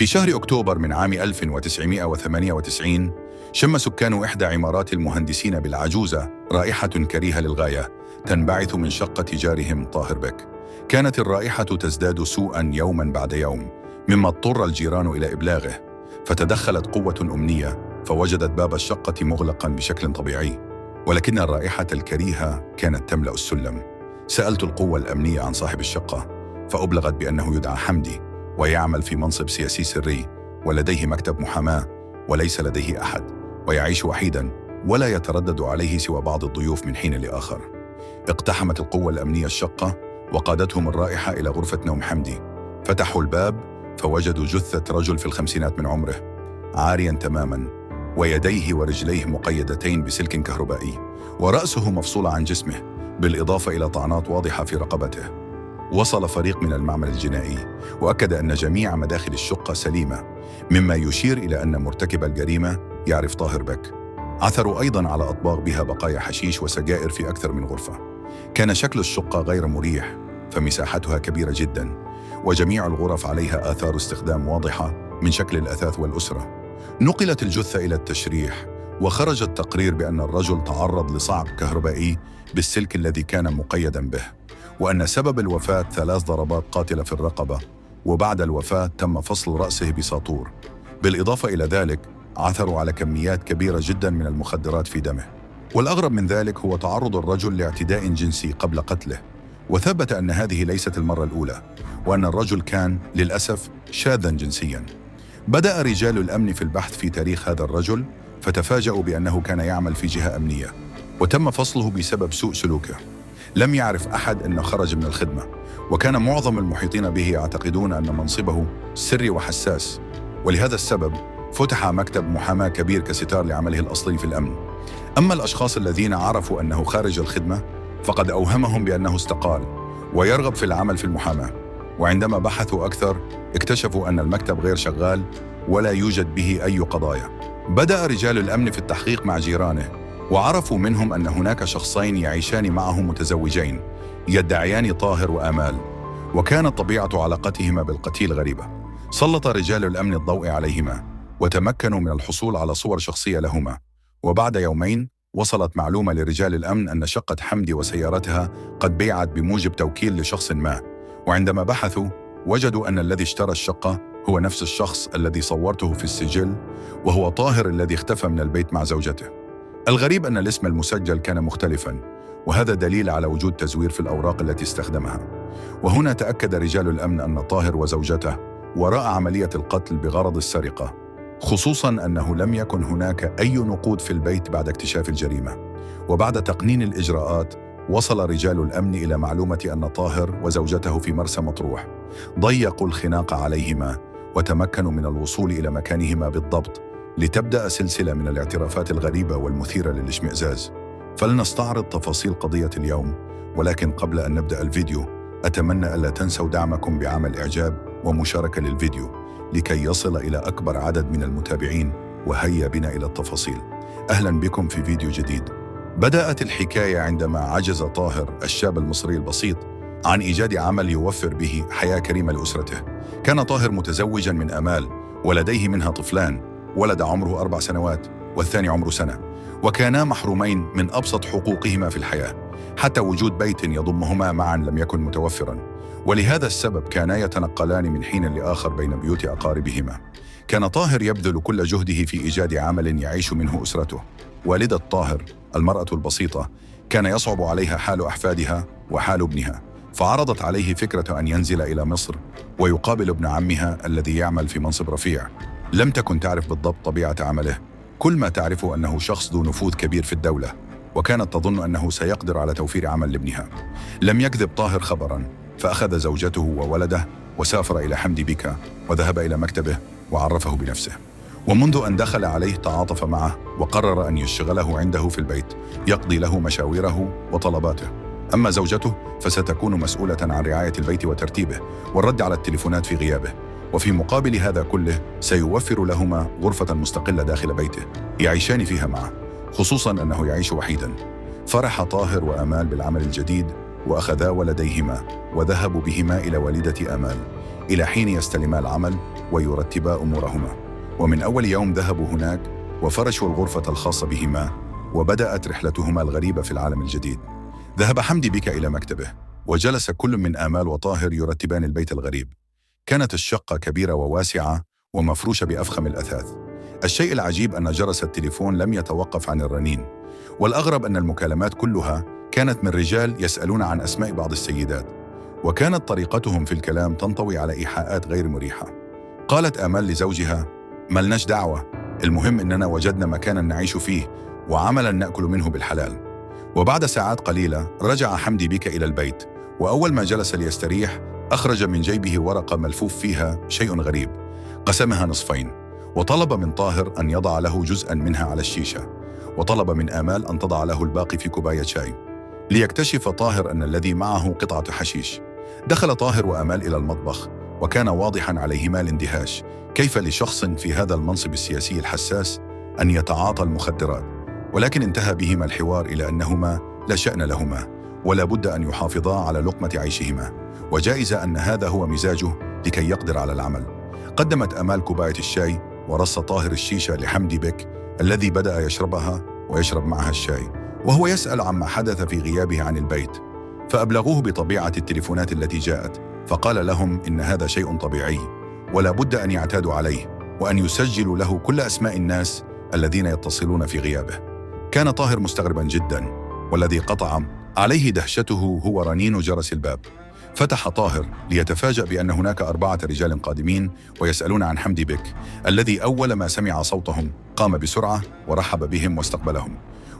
في شهر أكتوبر من عام 1998 شم سكان إحدى عمارات المهندسين بالعجوزة رائحة كريهة للغاية تنبعث من شقة جارهم طاهر بك. كانت الرائحة تزداد سوءاً يوماً بعد يوم، مما اضطر الجيران إلى إبلاغه، فتدخلت قوة أمنية فوجدت باب الشقة مغلقاً بشكل طبيعي، ولكن الرائحة الكريهة كانت تملأ السلم. سألت القوة الأمنية عن صاحب الشقة، فأبلغت بأنه يدعى حمدي ويعمل في منصب سياسي سري ولديه مكتب محاماة وليس لديه أحد، ويعيش وحيداً ولا يتردد عليه سوى بعض الضيوف من حين لآخر. اقتحمت القوة الأمنية الشقة وقادتهم الرائحة إلى غرفة نوم حمدي. فتحوا الباب فوجدوا جثة رجل في الخمسينات من عمره، عارياً تماماً، ويديه ورجليه مقيدتين بسلك كهربائي، ورأسه مفصول عن جسمه، بالإضافة إلى طعنات واضحة في رقبته. وصل فريق من المعمل الجنائي وأكد أن جميع مداخل الشقة سليمة، مما يشير إلى أن مرتكب الجريمة يعرف طاهر بك. عثروا أيضاً على أطباق بها بقايا حشيش وسجائر في أكثر من غرفة. كان شكل الشقة غير مريح، فمساحتها كبيرة جداً، وجميع الغرف عليها آثار استخدام واضحة من شكل الأثاث والأسرة. نقلت الجثة إلى التشريح، وخرج التقرير بأن الرجل تعرض لصعق كهربائي بالسلك الذي كان مقيداً به، وأن سبب الوفاة 3 ضربات قاتلة في الرقبة، وبعد الوفاة تم فصل رأسه بساطور. بالإضافة إلى ذلك عثروا على كميات كبيرة جدا من المخدرات في دمه. والأغرب من ذلك هو تعرض الرجل لاعتداء جنسي قبل قتله، وثبت أن هذه ليست المرة الأولى، وأن الرجل كان للأسف شاذا جنسيا. بدأ رجال الأمن في البحث في تاريخ هذا الرجل، فتفاجأوا بأنه كان يعمل في جهة أمنية، وتم فصله بسبب سوء سلوكه. لم يعرف أحد أنه خرج من الخدمة، وكان معظم المحيطين به يعتقدون أن منصبه سري وحساس، ولهذا السبب فتح مكتب محاماة كبير كستار لعمله الأصلي في الأمن. أما الأشخاص الذين عرفوا أنه خارج الخدمة فقد أوهمهم بأنه استقال ويرغب في العمل في المحاماة، وعندما بحثوا أكثر اكتشفوا أن المكتب غير شغال ولا يوجد به أي قضايا. بدأ رجال الأمن في التحقيق مع جيرانه، وعرفوا منهم أن هناك شخصين يعيشان معه متزوجين يدعيان طاهر وآمال، وكانت طبيعة علاقتهما بالقتيل غريبة. سلط رجال الأمن الضوء عليهما وتمكنوا من الحصول على صور شخصية لهما، وبعد يومين وصلت معلومة لرجال الأمن أن شقة حمدي وسيارتها قد بيعت بموجب توكيل لشخص ما، وعندما بحثوا وجدوا أن الذي اشترى الشقة هو نفس الشخص الذي صورته في السجل، وهو طاهر الذي اختفى من البيت مع زوجته. الغريب أن الاسم المسجل كان مختلفاً، وهذا دليل على وجود تزوير في الأوراق التي استخدمها. وهنا تأكد رجال الأمن أن طاهر وزوجته وراء عملية القتل بغرض السرقة، خصوصاً أنه لم يكن هناك أي نقود في البيت بعد اكتشاف الجريمة. وبعد تقنين الإجراءات وصل رجال الأمن إلى معلومة أن طاهر وزوجته في مرسى مطروح. ضيقوا الخناق عليهما وتمكنوا من الوصول إلى مكانهما بالضبط، لتبدأ سلسلة من الاعترافات الغريبة والمثيرة للاشمئزاز. فلنستعرض تفاصيل قضية اليوم، ولكن قبل أن نبدأ الفيديو أتمنى ألا تنسوا دعمكم بعمل إعجاب ومشاركة للفيديو لكي يصل إلى أكبر عدد من المتابعين. وهيا بنا إلى التفاصيل. أهلا بكم في فيديو جديد. بدأت الحكاية عندما عجز طاهر الشاب المصري البسيط عن إيجاد عمل يوفر به حياة كريمة لأسرته. كان طاهر متزوجا من آمال ولديه منها طفلان، ولد عمره 4 سنوات والثاني عمره 1 سنة، وكانا محرومين من أبسط حقوقهما في الحياة. حتى وجود بيت يضمهما معا لم يكن متوفرا، ولهذا السبب كانا يتنقلان من حين لآخر بين بيوت أقاربهما. كان طاهر يبذل كل جهده في إيجاد عمل يعيش منه أسرته. والدة طاهر المرأة البسيطة كان يصعب عليها حال أحفادها وحال ابنها، فعرضت عليه فكرة أن ينزل إلى مصر ويقابل ابن عمها الذي يعمل في منصب رفيع. لم تكن تعرف بالضبط طبيعة عمله، كل ما تعرفه أنه شخص ذو نفوذ كبير في الدولة، وكانت تظن أنه سيقدر على توفير عمل لابنها. لم يكذب طاهر خبراً، فأخذ زوجته وولده وسافر إلى حمدي بك وذهب إلى مكتبه وعرفه بنفسه. ومنذ أن دخل عليه تعاطف معه وقرر أن يشغله عنده في البيت يقضي له مشاوره وطلباته. أما زوجته فستكون مسؤولة عن رعاية البيت وترتيبه والرد على التليفونات في غيابه، وفي مقابل هذا كله سيوفر لهما غرفة مستقلة داخل بيته يعيشان فيها معه، خصوصاً أنه يعيش وحيداً. فرح طاهر وآمال بالعمل الجديد، وأخذا ولديهما وذهبوا بهما إلى والدة آمال. إلى حين يستلما العمل ويرتبا أمورهما. ومن أول يوم ذهبوا هناك وفرشوا الغرفة الخاصة بهما، وبدأت رحلتهما الغريبة في العالم الجديد. ذهب حمدي بك إلى مكتبه، وجلس كل من آمال وطاهر يرتبان البيت الغريب. كانت الشقة كبيرة وواسعة ومفروشة بأفخم الأثاث. الشيء العجيب أن جرس التليفون لم يتوقف عن الرنين، والأغرب أن المكالمات كلها كانت من رجال يسألون عن أسماء بعض السيدات، وكانت طريقتهم في الكلام تنطوي على إيحاءات غير مريحة. قالت آمال لزوجها: ملناش دعوة، المهم إننا وجدنا مكانا نعيش فيه وعملا نأكل منه بالحلال. وبعد ساعات قليلة رجع حمدي بك إلى البيت، وأول ما جلس ليستريح أخرج من جيبه ورقة ملفوف فيها شيء غريب، قسمها نصفين، وطلب من طاهر أن يضع له جزءا منها على الشيشة، وطلب من آمال أن تضع له الباقي في كوباية شاي، ليكتشف طاهر أن الذي معه قطعة حشيش. دخل طاهر وآمال إلى المطبخ، وكان واضحا عليهما الاندهاش. كيف لشخص في هذا المنصب السياسي الحساس أن يتعاطى المخدرات؟ ولكن انتهى بهما الحوار إلى أنهما لا شأن لهما، ولا بد أن يحافظا على لقمة عيشهما، وجائز أن هذا هو مزاجه لكي يقدر على العمل. قدمت آمال كوباية الشاي، ورص طاهر الشيشة لحمدي بك الذي بدأ يشربها ويشرب معها الشاي، وهو يسأل عما حدث في غيابه عن البيت. فأبلغوه بطبيعة التليفونات التي جاءت، فقال لهم إن هذا شيء طبيعي ولا بد أن يعتادوا عليه، وأن يسجلوا له كل أسماء الناس الذين يتصلون في غيابه. كان طاهر مستغربا جدا، والذي قطع عليه دهشته هو رنين جرس الباب. فتح طاهر ليتفاجأ بأن هناك 4 رجال قادمين ويسألون عن حمدي بك، الذي أول ما سمع صوتهم قام بسرعة ورحب بهم واستقبلهم.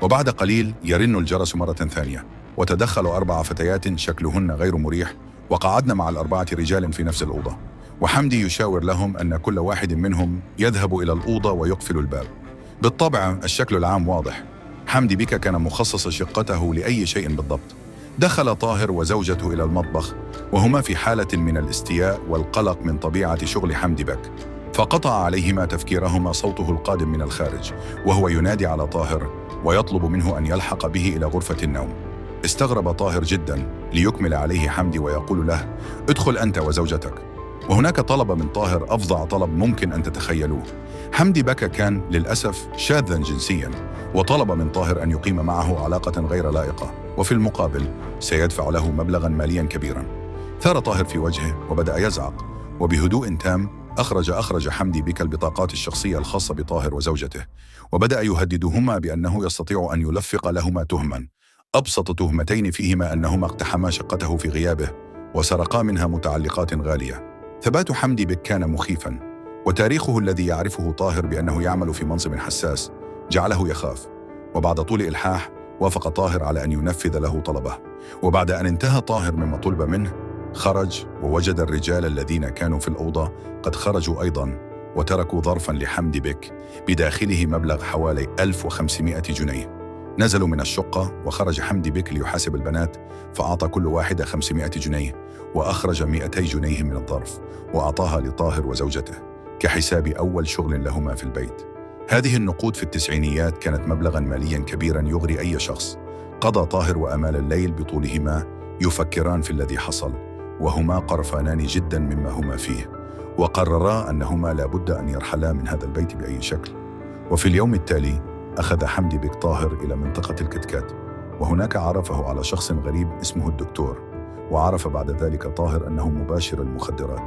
وبعد قليل يرن الجرس مرة ثانية، وتدخل 4 فتيات شكلهن غير مريح، وقعدن مع 4 رجال في نفس الأوضة، وحمدي يشاور لهم أن كل واحد منهم يذهب إلى الأوضة ويقفل الباب. بالطبع الشكل العام واضح، حمدي بك كان مخصص شقته لأي شيء بالضبط. دخل طاهر وزوجته إلى المطبخ، وهما في حالة من الاستياء والقلق من طبيعة شغل حمدي بك، فقطع عليهما تفكيرهما صوته القادم من الخارج، وهو ينادي على طاهر ويطلب منه أن يلحق به إلى غرفة النوم. استغرب طاهر جدا ليكمل عليه حمدي ويقول له: ادخل أنت وزوجتك. وهناك طلب من طاهر أفظع طلب ممكن أن تتخيلوه. حمدي بك كان للأسف شاذا جنسيا، وطلب من طاهر أن يقيم معه علاقة غير لائقة، وفي المقابل سيدفع له مبلغا ماليا كبيرا. ثار طاهر في وجهه وبدأ يزعق، وبهدوء تام أخرج حمدي بك البطاقات الشخصية الخاصة بطاهر وزوجته، وبدأ يهددهما بأنه يستطيع أن يلفق لهما تهما، أبسط تهمتين فيهما أنهما اقتحما شقته في غيابه وسرقا منها متعلقات غالية. ثبات حمدي بك كان مخيفا، وتاريخه الذي يعرفه طاهر بأنه يعمل في منصب حساس جعله يخاف. وبعد طول إلحاح وافق طاهر على أن ينفذ له طلبه، وبعد أن انتهى طاهر مما طلب منه خرج، ووجد الرجال الذين كانوا في الأوضة قد خرجوا أيضا، وتركوا ظرفا لحمدي بك بداخله مبلغ حوالي 1500 جنيه. نزلوا من الشقة، وخرج حمدي بك ليحاسب البنات، فأعطى كل واحدة 500 جنيه، وأخرج 200 جنيه من الظرف وأعطاها لطاهر وزوجته كحساب أول شغل لهما في البيت. هذه النقود في التسعينيات كانت مبلغا ماليا كبيرا يغري أي شخص. قضى طاهر وآمال الليل بطولهما يفكران في الذي حصل، وهما قرفانان جدا مما هما فيه، وقررا أنهما لا بد أن يرحلا من هذا البيت بأي شكل. وفي اليوم التالي أخذ حمدي بك طاهر إلى منطقة الكتكات، وهناك عرفه على شخص غريب اسمه الدكتور، وعرف بعد ذلك طاهر أنه مباشر المخدرات.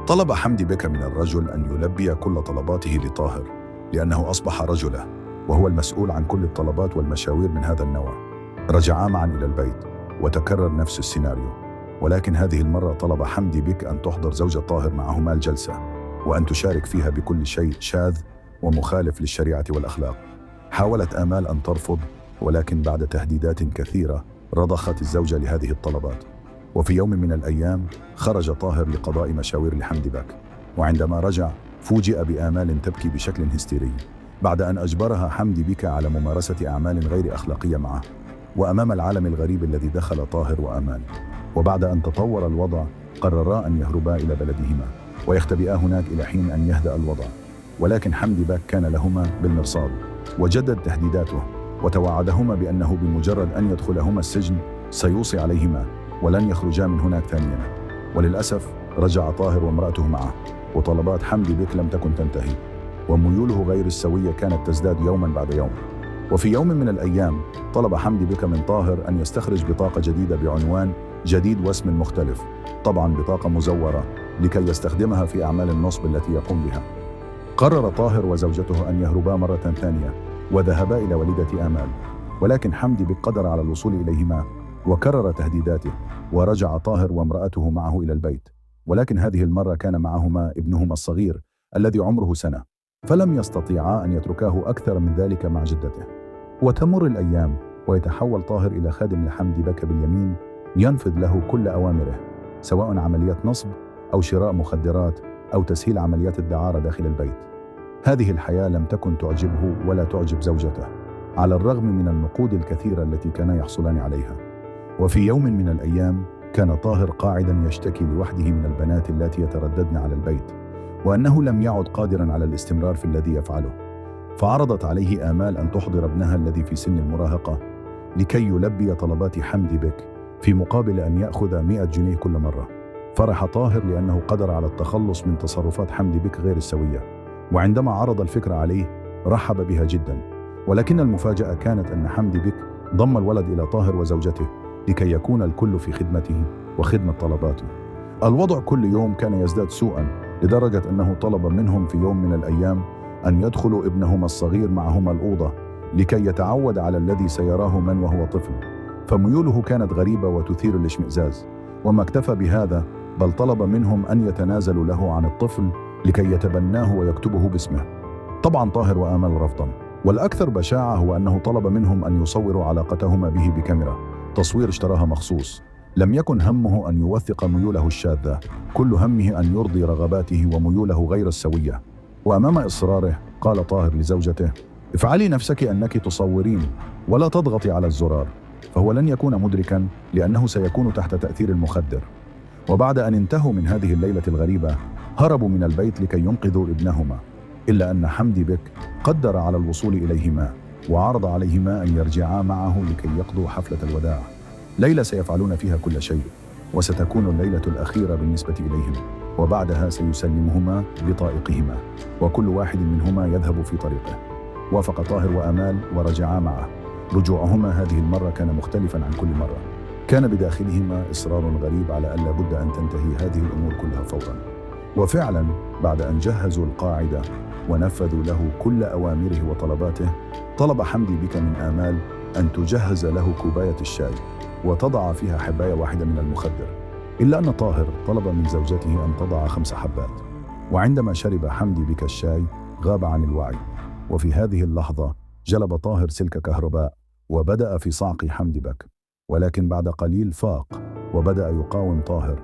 طلب حمدي بك من الرجل أن يلبي كل طلباته لطاهر، لأنه أصبح رجله وهو المسؤول عن كل الطلبات والمشاوير من هذا النوع. رجعا معا إلى البيت، وتكرر نفس السيناريو، ولكن هذه المرة طلب حمدي بك أن تحضر زوجة طاهر معهما الجلسة، وأن تشارك فيها بكل شيء شاذ ومخالف للشريعة والأخلاق. حاولت آمال أن ترفض، ولكن بعد تهديدات كثيرة رضخت الزوجة لهذه الطلبات. وفي يوم من الأيام خرج طاهر لقضاء مشاوير لحمدي بك، وعندما رجع فوجئ بآمال تبكي بشكل هستيري بعد أن أجبرها حمدي بك على ممارسة أعمال غير أخلاقية معه، وأمام العالم الغريب الذي دخل طاهر وآمال. وبعد أن تطور الوضع قررا أن يهربا إلى بلدهما ويختبئا هناك إلى حين أن يهدأ الوضع، ولكن حمدي بك كان لهما بالمرصاد، وجدد تهديداته وتوعدهما بأنه بمجرد أن يدخلهما السجن سيوصي عليهما ولن يخرجا من هناك ثانيا. وللأسف رجع طاهر وامرأته معه، وطلبات حمدي بك لم تكن تنتهي، وميوله غير السوية كانت تزداد يوما بعد يوم. وفي يوم من الأيام طلب حمدي بك من طاهر أن يستخرج بطاقة جديدة بعنوان جديد واسم مختلف، طبعا بطاقة مزورة، لكي يستخدمها في أعمال النصب التي يقوم بها. قرر طاهر وزوجته أن يهربا مرة ثانية وذهبا إلى والدة آمال، ولكن حمدي بك قدر على الوصول إليهما وكرر تهديداته، ورجع طاهر وامرأته معه إلى البيت، ولكن هذه المرة كان معهما ابنهما الصغير الذي عمره سنة، فلم يستطيعا أن يتركاه أكثر من ذلك مع جدته. وتمر الأيام ويتحول طاهر إلى خادم لحمدي بك باليمين، ينفذ له كل أوامره، سواء عمليات نصب أو شراء مخدرات أو تسهيل عمليات الدعارة داخل البيت. هذه الحياة لم تكن تعجبه ولا تعجب زوجته، على الرغم من النقود الكثيرة التي كانا يحصلان عليها. وفي يوم من الأيام كان طاهر قاعدا يشتكي لوحده من البنات التي يترددن على البيت، وأنه لم يعد قادرا على الاستمرار في الذي يفعله. فعرضت عليه آمال أن تحضر ابنها الذي في سن المراهقة لكي يلبي طلبات حمدي بك، في مقابل أن يأخذ 100 جنيه كل مرة. فرح طاهر لأنه قدر على التخلص من تصرفات حمدي بك غير السوية، وعندما عرض الفكرة عليه رحب بها جدا. ولكن المفاجأة كانت أن حمدي بك ضم الولد إلى طاهر وزوجته لكي يكون الكل في خدمته وخدمة طلباته. الوضع كل يوم كان يزداد سوءا، لدرجة أنه طلب منهم في يوم من الأيام أن يدخلوا ابنهما الصغير معهما الأوضة لكي يتعود على الذي سيراه من وهو طفل. فميوله كانت غريبة وتثير الاشمئزاز، وما اكتفى بهذا بل طلب منهم أن يتنازلوا له عن الطفل لكي يتبناه ويكتبه باسمه. طبعا طاهر وآمال رفضا، والأكثر بشاعة هو أنه طلب منهم أن يصوروا علاقتهما به بكاميرا تصوير اشتراها مخصوص. لم يكن همه أن يوثق ميوله الشاذة، كل همه أن يرضي رغباته وميوله غير السوية. وأمام إصراره قال طاهر لزوجته: افعلي نفسك أنك تصورين ولا تضغطي على الزرار، فهو لن يكون مدركا لأنه سيكون تحت تأثير المخدر. وبعد أن انتهوا من هذه الليلة الغريبة هربوا من البيت لكي ينقذوا ابنهما، إلا أن حمدي بك قدر على الوصول إليهما وعرض عليهما أن يرجعا معه لكي يقضوا حفلة الوداع، ليلة سيفعلون فيها كل شيء، وستكون الليلة الأخيرة بالنسبة إليهم، وبعدها سيسلمهما بطائقهما وكل واحد منهما يذهب في طريقه. وافق طاهر وآمال ورجعا معه. رجوعهما هذه المرة كان مختلفا عن كل مرة، كان بداخلهما إصرار غريب على أن لا بد أن تنتهي هذه الأمور كلها فورا. وفعلا بعد أن جهزوا القاعدة ونفذوا له كل أوامره وطلباته، طلب حمدي بك من آمال أن تجهز له كوباية الشاي وتضع فيها حباية واحدة من المخدر، إلا أن طاهر طلب من زوجته أن تضع 5 حبات. وعندما شرب حمدي بك الشاي غاب عن الوعي، وفي هذه اللحظة جلب طاهر سلك كهرباء وبدأ في صعق حمدي بك، ولكن بعد قليل فاق وبدأ يقاوم طاهر.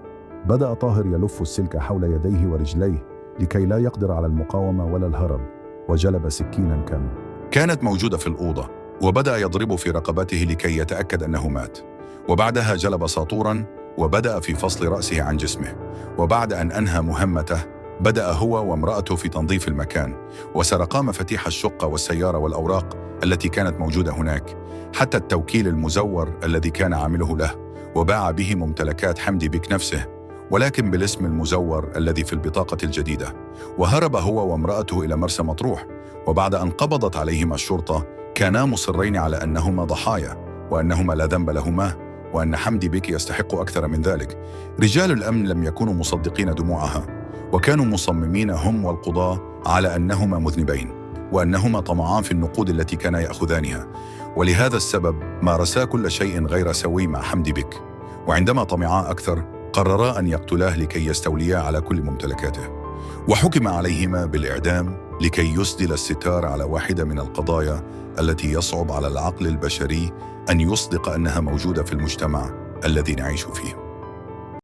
بدأ طاهر يلف السلك حول يديه ورجليه لكي لا يقدر على المقاومة ولا الهرب، وجلب سكينا كانت موجودة في الأوضة وبدأ يضرب في رقبته لكي يتأكد أنه مات. وبعدها جلب ساطورا وبدأ في فصل رأسه عن جسمه. وبعد أن أنهى مهمته بدأ هو وامرأته في تنظيف المكان، وسرقا مفاتيح الشقة والسيارة والأوراق التي كانت موجودة هناك، حتى التوكيل المزور الذي كان عامله له، وباع به ممتلكات حمدي بك نفسه ولكن بالاسم المزور الذي في البطاقة الجديدة. وهرب هو وامرأته إلى مرسى مطروح، وبعد أن قبضت عليهما الشرطة كانا مصرين على أنهما ضحايا وأنهما لا ذنب لهما، وأن حمدي بك يستحق أكثر من ذلك. رجال الأمن لم يكونوا مصدقين دموعها، وكانوا مصممين هم والقضاة على أنهما مذنبين وأنهما طمعان في النقود التي كانا يأخذانها، ولهذا السبب مارسا كل شيء غير سوي مع حمدي بك. وعندما طمعا أكثر قررا أن يقتلاه لكي يستوليا على كل ممتلكاته، وحكم عليهما بالإعدام لكي يسدل الستار على واحدة من القضايا التي يصعب على العقل البشري أن يصدق أنها موجودة في المجتمع الذي نعيش فيه.